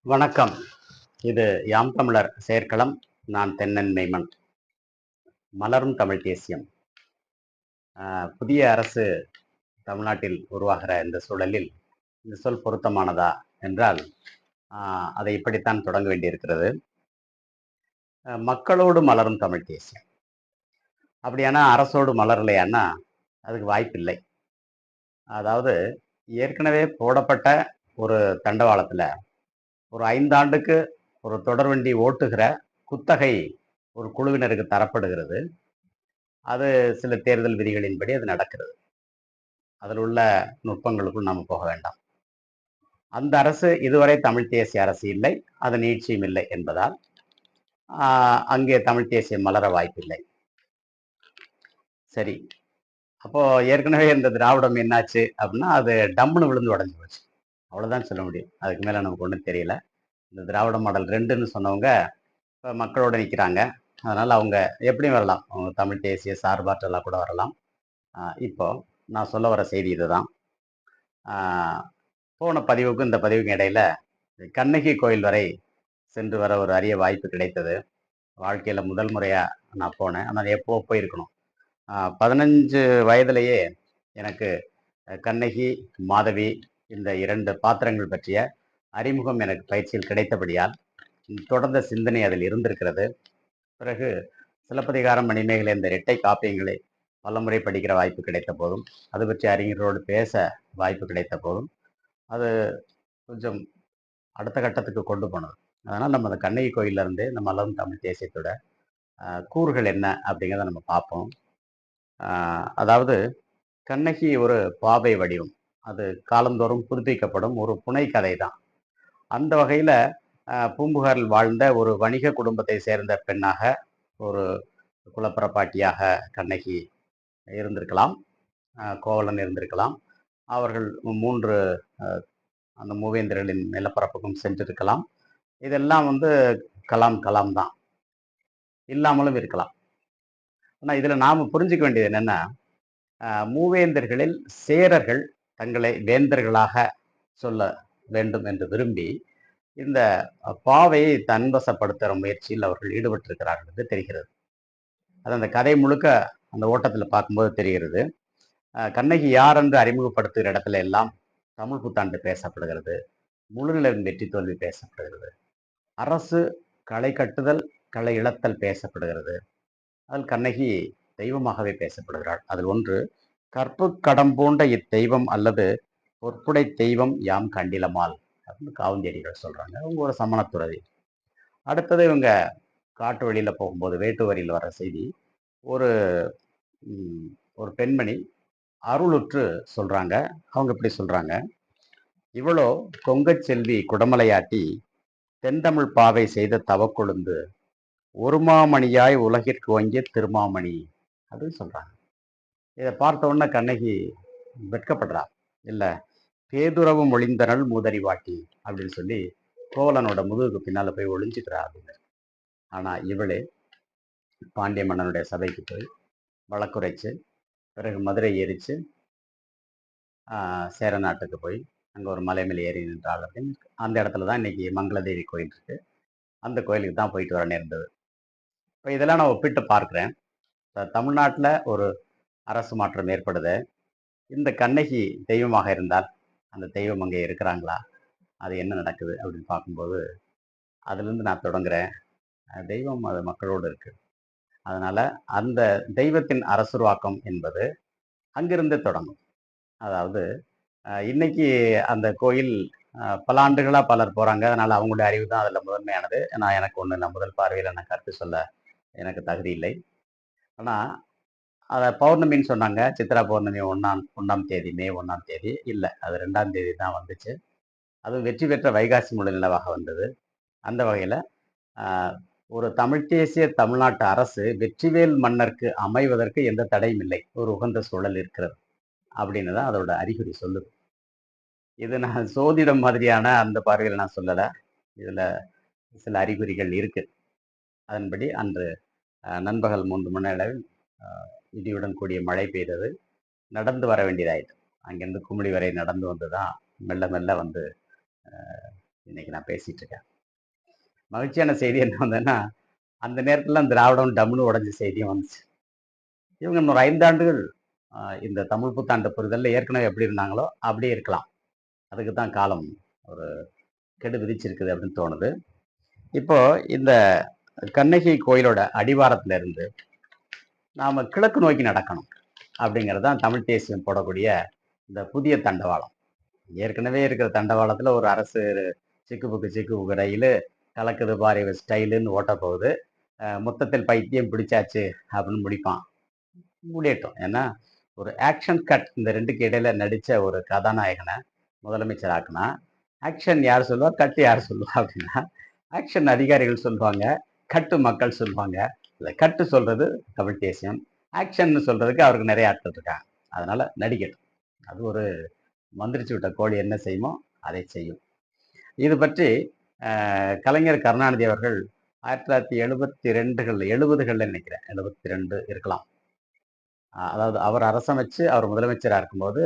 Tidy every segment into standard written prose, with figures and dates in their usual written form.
வணக்கம். இது யாம் தமிழர் செயற்களம். நான் தென்னன் மெய்மன். மலரும் தமிழ் தேசியம். புதிய அரசு தமிழ்நாட்டில் உருவாகிற இந்த சூழலில் இந்த சொல் பொருத்தமானதா என்றால், அதை இப்படித்தான் தொடங்க வேண்டியிருக்கிறது. மக்களோடு மலரும் தமிழ் தேசியம். அப்படியானா அரசோடு மலரலையான்னா, அதுக்கு வாய்ப்பில்லை. அதாவது ஏற்கனவே போடப்பட்ட ஒரு தண்டவாளத்துல, ஒரு 5 ஆண்டுக்கு ஒரு தொடர்வண்டி ஓட்டுகிற குத்தகை ஒரு குழுவினருக்கு தரப்படுகிறது. அது சில தேர்தல் விதிகளின்படி அது நடக்கிறது. அதில் உள்ள நுட்பங்களுக்குள் நாம போக வேண்டாம். அந்த அரசு இதுவரை தமிழ் தேசிய அரசு இல்லை, அதன் நீட்சியும் இல்லை என்பதால் அங்கே தமிழ் தேசியம் மலர வாய்ப்பில்லை. சரி, அப்போ ஏற்கனவே இந்த திராவிடம் என்னாச்சு அப்படின்னா அது டம்முன்னு விழுந்து உடஞ்சு போச்சு. அவ்வளவுதான் சொல்ல முடியும். அதுக்கு மேல நமக்கு ஒன்றும் தெரியல. இந்த திராவிட மாடல் 2ன்னு சொன்னவங்க இப்போ மக்களோட நிற்கிறாங்க. அதனால அவங்க எப்படியும் வரலாம். அவங்க தமிழ் தேசிய சார்பாற்றலாம் கூட வரலாம். இப்போ நான் சொல்ல வர செய்தி இதுதான். போன பதிவுக்கும் இந்த பதிவுக்கும் இடையில கண்ணகி கோயில் வரை சென்று வர ஒரு அரிய வாய்ப்பு கிடைத்தது. வாழ்க்கையில முதல் முறையா நான் போனேன். ஆனால் எப்போ போயிருக்கணும். 15 வயதிலேயே எனக்கு கண்ணகி, மாதவி இந்த 2 பாத்திரங்கள் பற்றிய அறிமுகம் எனக்கு பயிற்சியில் கிடைத்தபடியால் தொடர்ந்த சிந்தனை அதில் இருந்திருக்கிறது. பிறகு சிலப்பதிகாரம், மணிமேகலை இந்த இரட்டை காப்பியங்களை பலமுறை படிக்கிற வாய்ப்பு கிடைத்த போதும், அது பற்றி அறிஞர்களோடு பேச வாய்ப்பு கிடைத்த போதும், அது கொஞ்சம் அடுத்த கட்டத்துக்கு கொண்டு போனது. அதனால் நம்ம அந்த கண்ணகி கோயில்ல இருந்து இந்த மலரும் தமிழ் தேசியத்தோட கூறுகள் என்ன அப்படிங்கிறத நம்ம பார்ப்போம். அதாவது கண்ணகி ஒரு பாவை வடிவம். அது காலந்தோறும் புதுப்பிக்கப்படும் ஒரு புனை கதை தான். அந்த வகையில பூம்புகாரில் வாழ்ந்த ஒரு வணிக குடும்பத்தை சேர்ந்த பெண்ணாக, ஒரு குலப்பிரப்பாட்டியாக கண்ணகி இருந்திருக்கலாம். கோவலன் இருந்திருக்கலாம். அவர்கள் 3 அந்த மூவேந்தர்களின் நிலப்பரப்புக்கும் சென்றிருக்கலாம். இதெல்லாம் கலாம் கலாம் தான். இல்லாமலும் இருக்கலாம். ஆனா இதுல நாம புரிஞ்சுக்க வேண்டியது என்னன்னா, மூவேந்தர்களில் சேரர்கள் தங்களை வேந்தர்களாக சொல்ல வேண்டும் என்று விரும்பி, இந்த பாவையை தன்வசப்படுத்துற முயற்சியில் அவர்கள் ஈடுபட்டிருக்கிறார்கள் என்று தெரிகிறது. அது அந்த கதை முழுக்க அந்த ஓட்டத்துல பார்க்கும்போது தெரிகிறது. கண்ணகி யார் என்று அறிமுகப்படுத்துகிற இடத்துல எல்லாம் தமிழ் புத்தாண்டு பேசப்படுகிறது. முழுநிலவின் வெற்றி தோல்வி பேசப்படுகிறது. அரசு களை கட்டுதல், களை இழத்தல் பேசப்படுகிறது. அதில் கண்ணகி தெய்வமாகவே பேசப்படுகிறாள். அதில் ஒன்று, கற்பு கடம் பூண்ட இத்தெய்வம் அல்லது பொற்புடை தெய்வம் யாம் கண்டிலமால் அப்படின்னு காவந்தியடிகள் சொல்றாங்க. அவங்க ஒரு சமண துறவி. அடுத்தது இவங்க காட்டு வழியில போகும்போது வேட்டுவரியில் வர்ற செய்தி, ஒரு ஒரு பெண்மணி அருளுற்று சொல்றாங்க. அவங்க இப்படி சொல்றாங்க, இவளோ கொங்கச் செல்வி குடமலையாட்டி தென்தமிழ் பாவை செய்த தவக்கொழுந்து ஒருமாமணியாய் உலகிற்கு ஓங்கிய திருமாமணி அப்படின்னு சொல்றாங்க. இதை பார்த்த உடனே கண்ணகி வெட்கப்படுறா. இல்ல, பேதுறவு மொழிந்தனள் மூதறிவாட்டி அப்படின்னு சொல்லி கோவலனோட முதுகுக்கு பின்னால போய் ஒளிஞ்சுக்கிறா அப்படின்னு. ஆனா இவளே பாண்டிய மன்னனுடைய சபைக்கு போய் வழக்குரைச்சு, பிறகு மதுரை எரிச்சு சேர நாட்டுக்கு போய் அங்க ஒரு மலை மேலே ஏறி நின்றாள் அப்படின்னு. அந்த இடத்துல தான் இன்னைக்கு மங்களதேவி கோயில் இருக்கு. அந்த கோயிலுக்கு தான் போயிட்டு வர நேர்ந்தது. இப்போ இதெல்லாம் நான் ஒப்பிட்டு பார்க்கிறேன். தமிழ்நாட்டில் ஒரு அரசு மாற்றம் ஏற்படுது. இந்த கண்ணகி தெய்வமாக இருந்தால் அந்த தெய்வம் அங்கே இருக்கிறாங்களா, அது என்ன நடக்குது அப்படின்னு பார்க்கும்போது அதுலேருந்து நான் தொடங்குறேன். தெய்வம் அது மக்களோடு இருக்கு. அதனால அந்த தெய்வத்தின் அரசுருவாக்கம் என்பது அங்கிருந்து தொடங்கும். அதாவது இன்னைக்கு அந்த கோயில் பல ஆண்டுகளா பலர் போறாங்க. அதனால அவங்களுடைய அறிவு தான் அதில் முதன்மையானது. நான் எனக்கு ஒன்று இல்லை, முதல் பார்வையில் நான் கருத்து சொல்ல எனக்கு தகுதி இல்லை. ஆனால் அதை பௌர்ணமின்னு சொன்னாங்க. சித்ரா பௌர்ணமி 1ஆம் தேதி, மே 1ஆம் தேதி இல்லை, அது 2ஆம் தேதி தான் வந்துச்சு. அதுவும் வெற்றி பெற்ற வைகாசி முழு நிலவாக வந்தது. அந்த வகையில் ஒரு தமிழ் தேசிய தமிழ்நாட்டு அரசு வெற்றிவேல் மன்னருக்கு அமைவதற்கு எந்த தடையும் இல்லை, ஒரு உகந்த சூழல் இருக்கிறது அப்படின்னு தான் அதோட அறிகுறி சொல்லுது. இது நான் சோதிடம் மாதிரியான அந்த பார்வையில் நான் சொல்லலை. இதுல சில அறிகுறிகள் இருக்கு. அதன்படி அன்று நண்பகல் 3 மணி அளவில் இடியுடன் கூடிய மழை பெய்தது. நடந்து வர வேண்டியதாயிட்டு. அங்கிருந்து குமிழி வரை நடந்து வந்து தான் மெல்ல மெல்ல இன்னைக்கு நான் பேசிட்டு இருக்கேன். மகிழ்ச்சியான செய்தி என்ன வந்ததுன்னா, அந்த நேரத்துல திராவிடம் டம்முன்னு உடைஞ்ச செய்தியும் வந்துச்சு. இவங்க இன்னொரு 5 ஆண்டுகள் இந்த தமிழ் புத்தாண்டு புரிதல்ல ஏற்கனவே எப்படி இருந்தாங்களோ அப்படியே இருக்கலாம். அதுக்கு தான் காலம் ஒரு கெடு விதிச்சிருக்குது அப்படின்னு தோணுது. இப்போ இந்த கண்ணகி கோயிலோட அடிவாரத்துல இருந்து நாம கிழக்கு நோக்கி நடக்கணும் அப்படிங்கிறது தான் தமிழ் தேசியம் போடக்கூடிய இந்த புதிய தண்டவாளம். ஏற்கனவே இருக்கிற தண்டவாளத்துல ஒரு அரசு சிக்கு புக்கு ரயில் கலக்குது பாரு இவ ஸ்டைலுன்னு ஓட்ட போகுது. மொத்தத்தில் பைத்தியம் பிடிச்சாச்சு அப்படின்னு முடிப்பான். முடியட்டும். ஏன்னா ஒரு ஆக்ஷன் கட் இந்த 2க்கு இடையில நடிச்ச ஒரு கதாநாயகனை முதலமைச்சர் ஆக்குனா, ஆக்ஷன் யார் சொல்லுவா, கட் யார் சொல்லுவா அப்படின்னா, ஆக்ஷன் அதிகாரிகள் சொல்லுவாங்க, கட்டு மக்கள் சொல்லுவாங்க. இந்த கட்டு சொல்றது தமிழ் தேசியம், ஆக்ஷன்னு சொல்றதுக்கு அவருக்கு நிறைய ஆட்கள் இருக்காங்க. அதனால நடிக்கட்டும். அது ஒரு மந்திரிச்சு விட்ட கோழி என்ன செய்யுமோ அதை செய்யும். இது பற்றி கலைஞர் கருணாநிதி அவர்கள் 1972 70களில் நினைக்கிறேன், 72 இருக்கலாம். அதாவது அவர் அரசமைச்சு அவர் முதலமைச்சராக இருக்கும்போது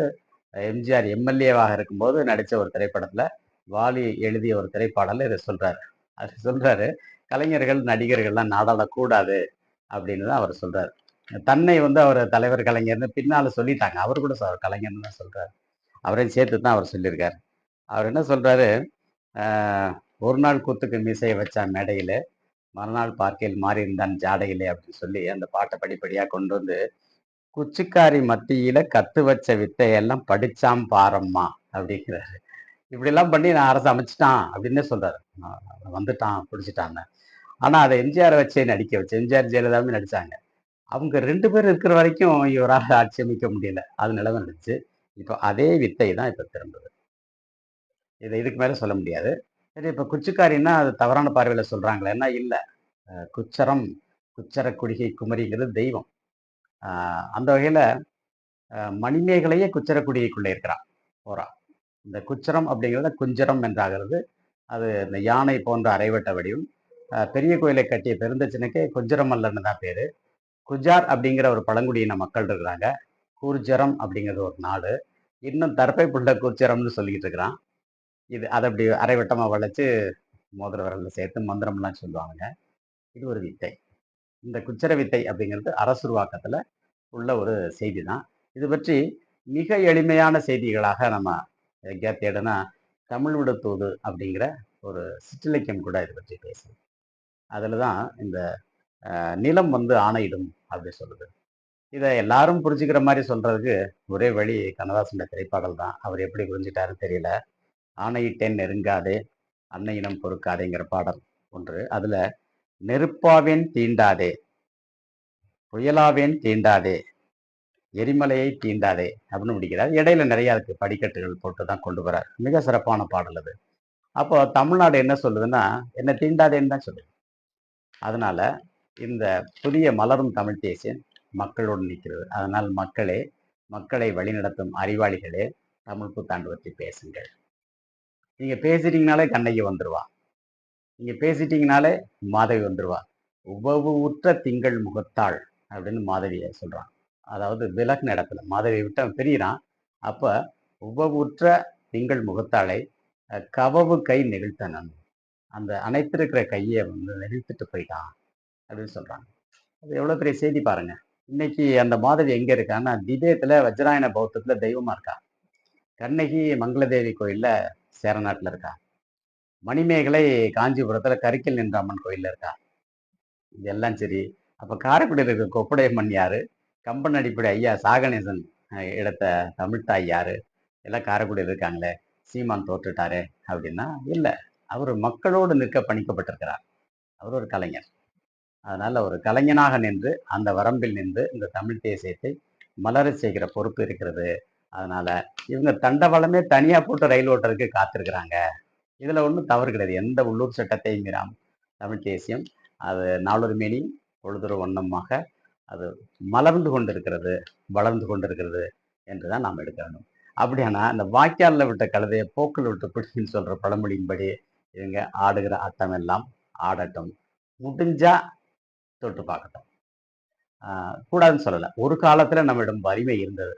எம்ஜிஆர் எம்எல்ஏவாக இருக்கும்போது நடித்த ஒரு திரைப்படத்துல வாலி எழுதிய ஒரு திரைப்பாடல இதை சொல்றாரு. அது சொல்றாரு, கலைஞர்கள் நடிகர்கள்லாம் நாடாடக்கூடாது அப்படின்னு தான் அவர் சொல்றாரு. தன்னை அவர் தலைவர் கலைஞர்னு பின்னால சொல்லிட்டாங்க. அவர் கூட கலைஞர்னு தான் சொல்றாரு. அவரையும் சேர்த்து தான் அவர் சொல்லியிருக்காரு. அவர் என்ன சொல்றாரு, ஒரு நாள் கூத்துக்கு மீசையை வச்சான் மேடையில, மறுநாள் பார்க்கையில் மாறி இருந்தான் ஜாடையிலே அப்படின்னு சொல்லி அந்த பாட்டை படிப்படியா கொண்டு வந்து குச்சிக்காரி மத்தியில கத்து வச்ச வித்தையெல்லாம் படிச்சாம் பாரம்மா அப்படிங்கிறாரு. இப்படி எல்லாம் பண்ணி நான் அரசு அமைச்சிட்டான் அப்படின்னு சொல்றாரு. வந்துட்டான் பிடிச்சிட்டான்னு. ஆனா அதை எம்ஜிஆர் வச்சே நடிக்க வச்சு எம்ஜிஆர் ஜெயலலிதாவும் நடிச்சாங்க. அவங்க 2 பேர் இருக்கிற வரைக்கும் இவரால் ஆட்சி அமைக்க முடியல. அது நிலைமை இருந்துச்சு. இப்போ அதே வித்தை தான் இப்ப திரும்புது. இதுக்கு மேல சொல்ல முடியாது. சரி, இப்ப குச்சிக்காரின்னா அது தவறான பார்வையில சொல்றாங்களேன்னா இல்ல. குச்சரம் குச்சர குடிகை குமரிங்கிறது தெய்வம். அந்த வகையில மணிமேகலையே குச்சரக்குடியைக்குள்ள இருக்கிறான் போறா. இந்த குச்சரம் அப்படிங்கிறத குஞ்சரம் என்றாகிறது. அது இந்த யானை போன்ற அரைவட்ட வடிவம். பெரிய கோயிலை கட்டிய பெருந்தச்சனுக்கே குஞ்சரம் மல்லன்னு தான் பேரு. குஜார் அப்படிங்கிற ஒரு பழங்குடியின மக்கள் இருக்கிறாங்க. கூர்ஜரம் அப்படிங்கிறது ஒரு நாடு. இன்னும் தர்பை புள்ள கூர்ச்சரம்னு சொல்லிக்கிட்டு இருக்கிறான். இது அதை அப்படி அரைவட்டமா வளைச்சு மோதிர விரல்ல சேர்த்து மந்திரம்லாம் சொல்லுவாங்க. இது ஒரு வித்தை. இந்த குச்சர வித்தை அப்படிங்கிறது அரசுருவாக்கத்துல உள்ள ஒரு செய்தி தான். இது பற்றி மிக எளிமையான செய்திகளாக நம்ம எங்கேயா தேடுனா தமிழ் விட தூது அப்படிங்கிற ஒரு சிற்றிலக்கியம் கூட இதை பற்றி பேசுது. அதில் தான் இந்த நிலம் ஆணையிடும் அப்படி சொல்லுது. இதை எல்லாரும் புரிஞ்சுக்கிற மாதிரி சொல்றதுக்கு ஒரே வழி கண்ணதாசனுடைய திரைப்பாடல் தான். அவர் எப்படி புரிஞ்சுட்டாருன்னு தெரியல. ஆணையிட்டேன் நெருங்காதே அன்னையினம் பொறுக்காதேங்கிற பாடல் ஒன்று. அதுல நெருப்பாவேன் தீண்டாதே, புயலாவேன் தீண்டாதே, எரிமலையை தீண்டாதே அப்படின்னு முடிக்கிறார். இடையில நிறைய அதுக்கு படிக்கட்டுகள் போட்டு தான் கொண்டு வரார். மிக சிறப்பான பாடல் அது. அப்போ தமிழ்நாடு என்ன சொல்லுதுன்னா, என்ன தீண்டாதேன்னு தான் சொல்லுது. அதனால இந்த புதிய மலரும் தமிழ் தேசியம் மக்களோடு நிற்கிறது. அதனால் மக்களே, மக்களை வழிநடத்தும் அறிவாளிகளே, தமிழ் புத்தாண்டு பற்றி பேசுங்கள். நீங்க பேசிட்டீங்கனாலே கண்ணகி வந்துருவா. நீங்க பேசிட்டீங்கனாலே மாதவி வந்துருவா. உவவு உற்ற திங்கள் முகத்தாள் அப்படின்னு மாதவியை சொல்றான். அதாவது விலகுன இடத்துல மாதவியை விட்டு அவன் பிரியிறான். அப்ப உவவுற்ற திங்கள் முகத்தாளை கவவு கை நெகிழ்த்தனன், அந்த அனைத்திருக்கிற கையை நெகிழ்த்துட்டு போயிட்டான் அப்படின்னு சொல்றாங்க. அது எவ்வளவு பெரிய செய்தி பாருங்க. இன்னைக்கு அந்த மாதவி எங்க இருக்கான்னா, திபேத்துல வஜ்ராயன பௌத்தத்துல தெய்வமா இருக்கா. கண்ணகி மங்களதேவி கோயில்ல சேரநாட்டுல இருக்கா. மணிமேகலை காஞ்சிபுரத்துல கரிக்கல் நின்ற அம்மன் கோயில்ல இருக்கா. இதெல்லாம் சரி. அப்ப காரைக்குடியில் இருக்க கொப்புடையம்மன் யாரு? கம்பன் அடிப்படை ஐயா சாகணேசன் எடுத்த தமிழ்த்தாய் யாரு? எல்லாம் காரைக்குடியில் இருக்காங்களே, சீமான் தோற்றுட்டாரே அப்படின்னா இல்ல. அவர் மக்களோடு நிற்க பணிக்கப்பட்டிருக்கிறார். அவர் ஒரு கலைஞர். அதனால ஒரு கலைஞனாக நின்று அந்த வரம்பில் நின்று இந்த தமிழ் தேசியத்தை மலரச் செய்கிற பொறுப்பு இருக்கிறது. அதனால இவங்க தண்டவாளமே தனியா போட்டு ரயில் ஓட்டுறதுக்கு காத்திருக்கிறாங்க. இதுல ஒன்றும் தவறு கிடையாது. எந்த உள்ளூர் சட்டத்தையும் மீறாமல் தமிழ் தேசியம் அது நாளொரு மேனி பொழுதொரு வண்ணமாக அது மலர்ந்து கொண்டிருக்கிறது, வளர்ந்து கொண்டிருக்கிறது என்றுதான் நாம் எடுக்க வேண்டும். அப்படியானா அந்த வாய்க்காலில் விட்ட கழுதையை போக்கில் விட்டு பிடிக்குன்னு சொல்ற பழமொழியின்படி இவங்க ஆடுகிற ஆட்டம் எல்லாம் ஆடட்டும். முடிஞ்சா தொட்டு பார்க்கட்டும். கூடாதுன்னு சொல்லலை. ஒரு காலத்துல நம்மிடம் வலிமை இருந்தது.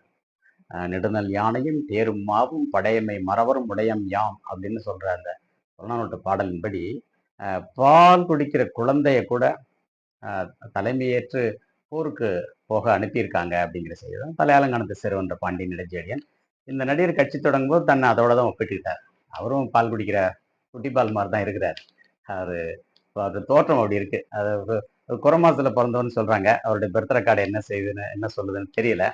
நெடுநல் யானையும் தேரும் மாவும் படையமை மறவரும் உடையம் யாம் அப்படின்னு சொல்ற அந்த புறநானூற்று பாடலின்படி பால் குடிக்கிற குழந்தைய கூட தலைமையேற்று போருக்கு போக அனுப்பியிருக்காங்க அப்படிங்கிற செய்தி தான் தலையாலங்கானத்து சிறுவன்ற பாண்டியன் நெடுஞ்செழியன். இந்த நடிகர் கட்சி தொடங்கும் போது தன்னை அதோட தான் ஒப்பிட்டுக்கிட்டார். அவரும் பால் குடிக்கிற குட்டிப்பால் மாதிரி தான் இருக்கிறார். அவரு அது தோற்றம் அப்படி இருக்கு. அது குறமாசத்துல பிறந்தவன்னு சொல்றாங்க. அவருடைய பர்த் ரெக்கார்டு என்ன செய்யுதுன்னு என்ன சொல்லுதுன்னு தெரியல.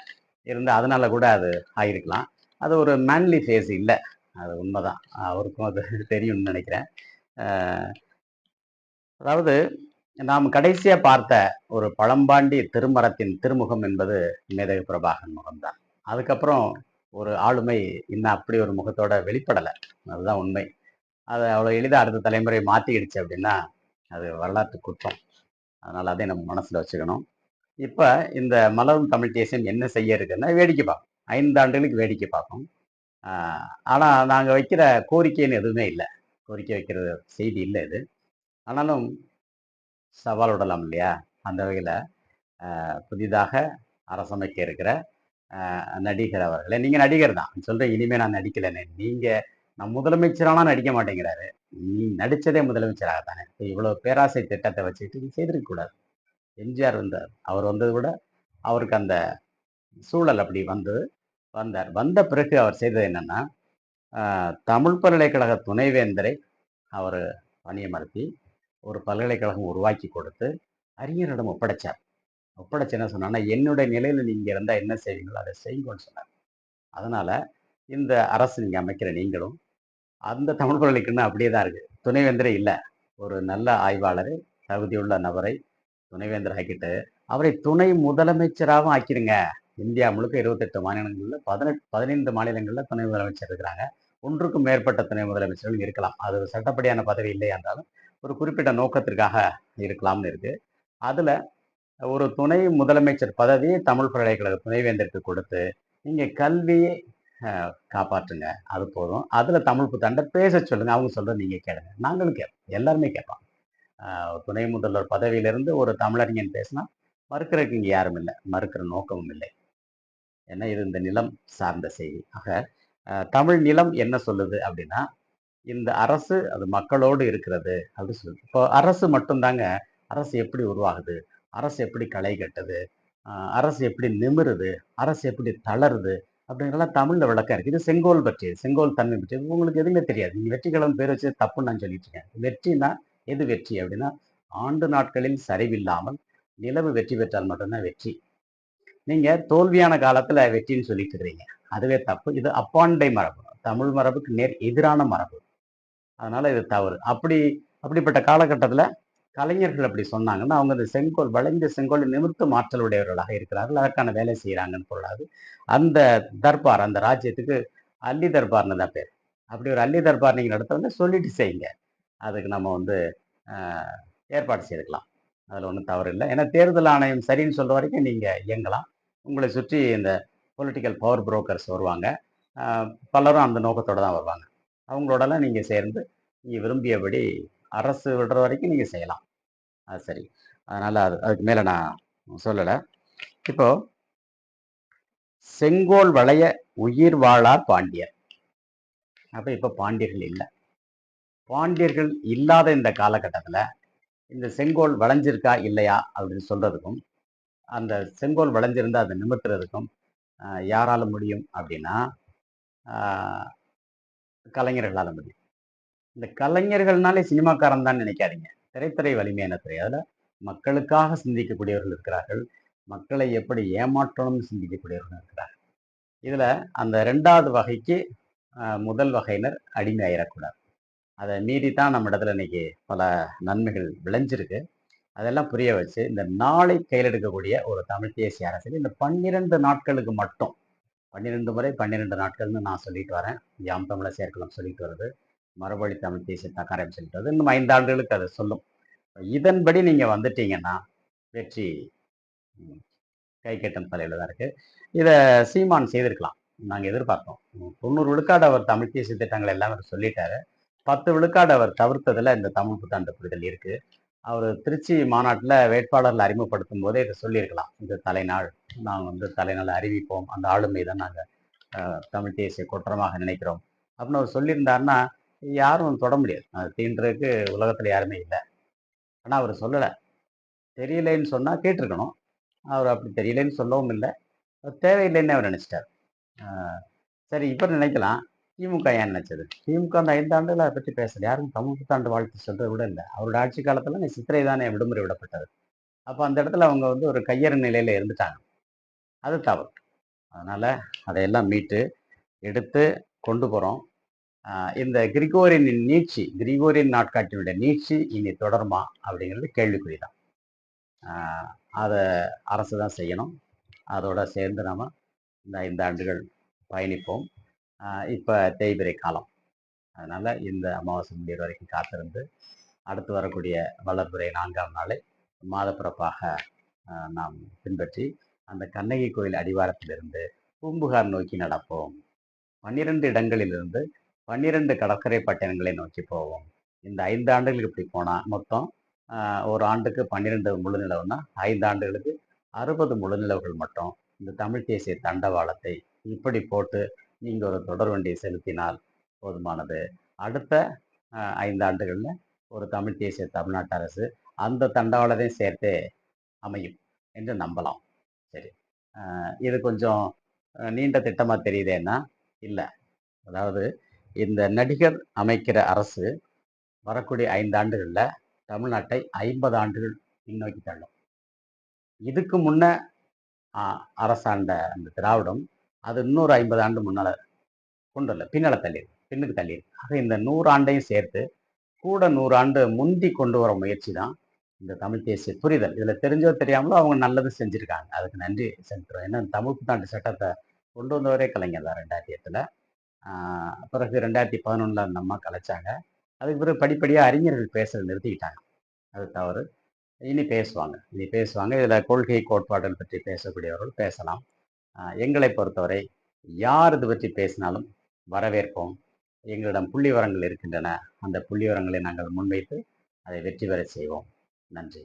இருந்து அதனால கூட அது ஆயிருக்கலாம். அது ஒரு மேன்லி ஃபேஸ் இல்லை. அது உண்மைதான். அவருக்கும் அது தெரியும்னு நினைக்கிறேன். அதாவது நாம் கடைசியா பார்த்த ஒரு பழம்பாண்டி திருமரத்தின் திருமுகம் என்பது மேதகு பிரபாகரன் முகம்தான். அதுக்கப்புறம் ஒரு ஆளுமை இன்னும் அப்படி ஒரு முகத்தோட வெளிப்படலை. அதுதான் உண்மை. அதை அவ்வளோ எளிதாக அடுத்த தலைமுறை மாற்றிடுச்சு அப்படின்னா அது வரலாற்று குற்றம். அதனால அதை நம்ம மனசுல வச்சுக்கணும். இப்ப இந்த மலரும் தமிழ் தேசியம் என்ன செய்ய இருக்குன்னா வேடிக்கை பார்க்கும். 5 ஆண்டுகளுக்கு வேடிக்கை பார்க்கும். ஆனா நாங்க வைக்கிற கோரிக்கைன்னு எதுவுமே இல்லை. கோரிக்கை வைக்கிற செய்தி இல்லை இது. ஆனாலும் சவால் விடலாம் இல்லையா? அந்த வகையில புதிதாக அரசமைக்க இருக்கிற நடிகர் அவர்களே, நீங்க நடிகர் தான் சொல்றேன். இனிமே நான் நடிக்கலன்னு நீங்க நான் முதலமைச்சரானா நடிக்க மாட்டேங்கிறாரு. நீ நடிச்சதே முதலமைச்சராகத்தானே. இவ்வளவு பேராசை திட்டத்தை வச்சுக்கிட்டு நீ செய்திருக்க கூடாது. எம்ஜிஆர் வந்தார். அவர் வந்தது கூட அவருக்கு அந்த சூழல் அப்படி வந்தார். வந்த பிறகு அவர் செய்தது என்னன்னா, தமிழ் பல்கலைக்கழக துணைவேந்தரை அவர் பணியமர்த்தி ஒரு பல்கலைக்கழகம் உருவாக்கி கொடுத்து அறிஞரிடம் ஒப்படைச்சார். ஒப்படைச்சு என்ன சொன்னான்னா, என்னுடைய நிலையில நீங்க இருந்தா என்ன செய்வீங்களோ அதை செய்யுங்கன்னு சொன்னார். அதனால இந்த அரசு நீங்க அமைக்கிற நீங்களும் அந்த தமிழ் பல்கலைக்குன்னு அப்படியே தான் இருக்கு. துணைவேந்தரே இல்லை. ஒரு நல்ல ஆய்வாளரை, தகுதியுள்ள நபரை துணைவேந்தர் ஆக்கிட்டு அவரை துணை முதலமைச்சராகவும் ஆக்கிடுங்க. இந்தியா முழுக்க 28 மாநிலங்கள்ல 15 மாநிலங்கள்ல துணை முதலமைச்சர் இருக்கிறாங்க. ஒன்றுக்கும் மேற்பட்ட துணை முதலமைச்சர்கள் இருக்கலாம். அது சட்டப்படியான பதவி இல்லை என்றாலும் ஒரு குறிப்பிட்ட நோக்கத்திற்காக இருக்கலாம்னு இருக்கு. அதுல ஒரு துணை முதலமைச்சர் பதவியை தமிழ் பல்கலைக்கழக துணைவேந்தருக்கு கொடுத்து நீங்க கல்வியை காப்பாற்றுங்க. அது போதும். அதுல தமிழ் புத்தாண்ட பேச சொல்லுங்க. அவங்க சொல்றது நீங்க கேளுங்க. நாங்களும் கேட்போம். எல்லாருமே கேட்பாங்க. துணை முதல்வர் பதவியிலிருந்து ஒரு தமிழறிஞன் பேசினா மறுக்கிறதுக்கு இங்க யாரும் இல்லை. மறுக்கிற நோக்கமும் இல்லை. ஏன்னா இது இந்த நிலம் சார்ந்த செய்தி. ஆக தமிழ் நிலம் என்ன சொல்லுது அப்படின்னா, இந்த அரசு அது மக்களோடு இருக்கிறது அப்படின்னு சொல்லுது. இப்போ அரசு மட்டும்தாங்க. அரசு எப்படி உருவாகுது, அரசு எப்படி களை கட்டுது, அரசு எப்படி நிமிருது, அரசு எப்படி தளருது அப்படிங்கிறலாம் தமிழ்ல விளக்கம் இருக்கு. இது செங்கோல் பற்றியது, செங்கோல் தன்மை பற்றியது. உங்களுக்கு எதுவுமே தெரியாது. நீங்க வெற்றிக்கிழமை பேர் வச்சு தப்புன்னு நான் சொல்லிட்டு இருக்கேன். வெற்றினா எது வெற்றி அப்படின்னா, ஆண்டு நாட்களில் சரிவில்லாமல் நிலவு வெற்றி பெற்றால் மட்டும்தான் வெற்றி. நீங்க தோல்வியான காலத்துல வெற்றின்னு சொல்லிட்டு இருக்கிறீங்க. அதுவே தப்பு. இது அப்பாண்டை மரபு. தமிழ் மரபுக்கு நேர் எதிரான மரபு. அதனால இது தவறு. அப்படிப்பட்ட காலகட்டத்துல கலைஞர்கள் அப்படி சொன்னாங்கன்னா, அவங்க அந்த செங்கோல் வளைந்த செங்கோலை நிமிர்த்தும் ஆற்றல் உடையவர்களாக இருக்கிறார்கள். அதற்கான வேலை செய்யறாங்கன்னு பொருளாது. அந்த தர்பார், அந்த ராஜ்யத்துக்கு அல்லி தர்பார்னு தான் பேர். அப்படி ஒரு அல்லி தர்பார் நீங்க நடத்த சொல்லிட்டு செய்யுங்க. அதுக்கு நம்ம ஏற்பாடு செய்துக்கலாம். அதுல ஒன்றும் தவறு இல்லை. ஏன்னா தேர்தல் ஆணையம் சரின்னு சொல்ற வரைக்கும் நீங்க இயங்கலாம். உங்களை சுற்றி இந்த பொலிட்டிக்கல் பவர் புரோக்கர்ஸ் வருவாங்க. பலரும் அந்த நோக்கத்தோட தான் வருவாங்க. அவங்களோடலாம் நீங்க சேர்ந்து நீங்க விரும்பியபடி அரசு விடுற வரைக்கும் நீங்க செய்யலாம். அது சரி. அதனால அதுக்கு மேல நான் சொல்லலை. இப்போ செங்கோல் வளைய உயிர் வாழார் பாண்டியர். அப்ப இப்ப பாண்டியர்கள் இல்லை. பாண்டியர்கள் இல்லாத இந்த காலகட்டத்துல இந்த செங்கோல் வளைஞ்சிருக்கா இல்லையா அப்படின்னு சொல்றதுக்கும், அந்த செங்கோல் வளைஞ்சிருந்தா அதை நிமித்துறதுக்கும் யாரால முடியும் அப்படின்னா, கலைஞர்களால முடியும். இந்த கலைஞர்கள்னாலே சினிமாக்காரன் தான் நினைக்காதீங்க. திரைத்துறை வலிமையான துறை. அதுல மக்களுக்காக சிந்திக்கக்கூடியவர்கள் இருக்கிறார்கள். மக்களை எப்படி ஏமாற்றணும்னு சிந்திக்கக்கூடியவர்கள் இருக்கிறார்கள். இதுல அந்த 2வது வகைக்கு முதல் வகையினர் அடிமை ஆயிடக்கூடாது. அதை மீறித்தான் நம்ம இடத்துல இன்னைக்கு பல நன்மைகள் விளைஞ்சிருக்கு. அதெல்லாம் புரிய வச்சு இந்த நாளை கையில் எடுக்கக்கூடிய ஒரு தமிழ் தேசிய அரசியல் இந்த 12 நாட்களுக்கு மட்டும் 12 முறை 12 நாட்கள்னு நான் சொல்லிட்டு வரேன். யாம் தமிழர் செயற்குளம் சொல்லிட்டு வருது. மறுபடி தமிழ் தேசிய தக்காரம் சொல்லிட்டு வருது. இன்னும் 5 ஆண்டுகளுக்கு அதை சொல்லும். இதன்படி நீங்க வந்துட்டீங்கன்னா வெற்றி கை கட்டும் தலையில தான் இருக்கு. இதை சீமான் செய்திருக்கலாம். நாங்க எதிர்பார்த்தோம். 90 விழுக்காடு அவர் தமிழ் தேசிய திட்டங்கள் எல்லாமே சொல்லிட்டாரு. 10 விழுக்காடு அவர் தவிர்த்ததுல இந்த தமிழ் புத்தாண்டு புரிதல் இருக்கு. அவர் திருச்சி மாநாட்டில் வேட்பாளர்கள் அறிமுகப்படுத்தும் போதே இதை சொல்லியிருக்கலாம். இது தலைநாள், நாங்கள் தலைநாள் அறிவிப்போம், அந்த ஆளுமை தான் நாங்கள் தமிழ் தேசிய குற்றமாக நினைக்கிறோம் அப்படின்னு அவர் சொல்லியிருந்தாருன்னா யாரும் தொட முடியாது. அது தீண்டுறதுக்கு உலகத்துல யாருமே இல்ல. ஆனா அவரு சொல்லல. தெரியலைன்னு சொன்னா கேட்டுருக்கணும். அவரு அப்படி தெரியலைன்னு சொல்லவும் இல்ல. அது தேவையில்லைன்னு அவர் நினைச்சுட்டாரு. ஆ சரி இவர் நினைக்கலாம், திமுக ஏன் நினைச்சது? திமுக அந்த 5 ஆண்டுகள் அத பத்தி பேசல. யாரும் தமிழ் புத்தாண்டு வாழ்த்து சொல்றத விட இல்ல. அவருடைய ஆட்சி காலத்துல சித்திரை தானே விடுமுறை விடப்பட்டது. அப்ப அந்த இடத்துல அவங்க வந்து ஒரு கையறு நிலையில இருந்துட்டாங்க. அது தவறு. அதனால அதையெல்லாம் மீட்டு, எடுத்து கொண்டு போறோம். அ இந்த கிரிகோரியன் நாட்காட்டியுடைய நீட்சி இனி தொடருமா? அப்படிங்கிறது கேள்விக்குறி தான். அ அத அரசு தான் செய்யணும். அதோட சேர்ந்து நாம இந்த 5 ஆண்டுகள் பயணிப்போம். இப்ப தேய்பிறை காலம். அதனால இந்த அமாவாசை முடியிற வரைக்கும் காத்திருந்து, அடுத்து வரக்கூடிய வளர்பிறை 4ஆம் நாளை மாதப்பிறப்பாக நாம் பின்பற்றி, அந்த கண்ணகி கோயில் அடிவாரத்திலிருந்து பூம்புகார் நோக்கி நடப்போம். 12 இடங்களிலிருந்து 12 கடற்கரை பட்டணங்களை நோக்கி போவோம். இந்த 5 ஆண்டுகளுக்கு இப்படி போனா, மொத்தம் அ ஒரு ஆண்டுக்கு 12 முழு நிலவுனா, 5 ஆண்டுகளுக்கு 60 முழு நிலவுகள் மட்டும் இந்த தமிழ் தேசிய தண்டவாளத்தை இப்படி போட்டு நீங்க ஒரு தொடர்வண்டியை செலுத்தினால் போதுமானது. அடுத்த 5 ஆண்டுகள்ல ஒரு தமிழ் தேசிய தமிழ்நாட்டு அரசு அந்த தண்டவாளத்தையும் சேர்த்தே அமையும் என்று நம்பலாம். சரி. இது கொஞ்சம் நீண்ட திட்டமா தெரியுதேன்னா, இல்ல. அதாவது இந்த நடிகர் அமைக்கிற அரசு வரக்கூடிய 5 ஆண்டுகள்ல தமிழ்நாட்டை 50 ஆண்டுகள் பின்னோக்கி தள்ளும். இதுக்கு முன்ன அ அரசாண்ட அந்த திராவிடம், அது இன்னொரு 50 ஆண்டு முன்னால கொண்டு வரல. பின்னால தள்ளிருக்கு. பின்னுக்கு தள்ளிருக்கு. ஆக இந்த 100 ஆண்டையும் சேர்த்து, கூட 100 ஆண்டு முந்தி கொண்டு வர முயற்சி தான் இந்த தமிழ் தேசிய புரிதல். இதுல தெரிஞ்சோ தெரியாமலோ அவங்க நல்லது செஞ்சிருக்காங்க. அதுக்கு நன்றி செலுத்துறோம். ஏன்னா தமிழ் புத்தாண்டு சட்டத்த கொண்டு வந்தவரே கலைஞர் தான் 2008ல. ஆ பிறகு 2011ல அந்த அம்மா கலைச்சாங்க. அதுக்கு பிறகு படிப்படியா அறிஞர்கள் பேசுறத நிறுத்திக்கிட்டாங்க. அது தவறு. இனி பேசுவாங்க. இனி பேசுவாங்க. இதுல கொள்கை, கோட்பாடுகள் பற்றி பேசக்கூடியவர்கள் பேசலாம். எங்களை பொறுத்தவரை யார் இது பற்றி பேசினாலும் வரவேற்போம். எங்களிடம் புள்ளிவிவரங்கள் இருக்கின்றன. அந்த புள்ளிவிவரங்களை நாங்கள் முன்வைத்து அதை வெற்றி பெறச் செய்வோம். நன்றி.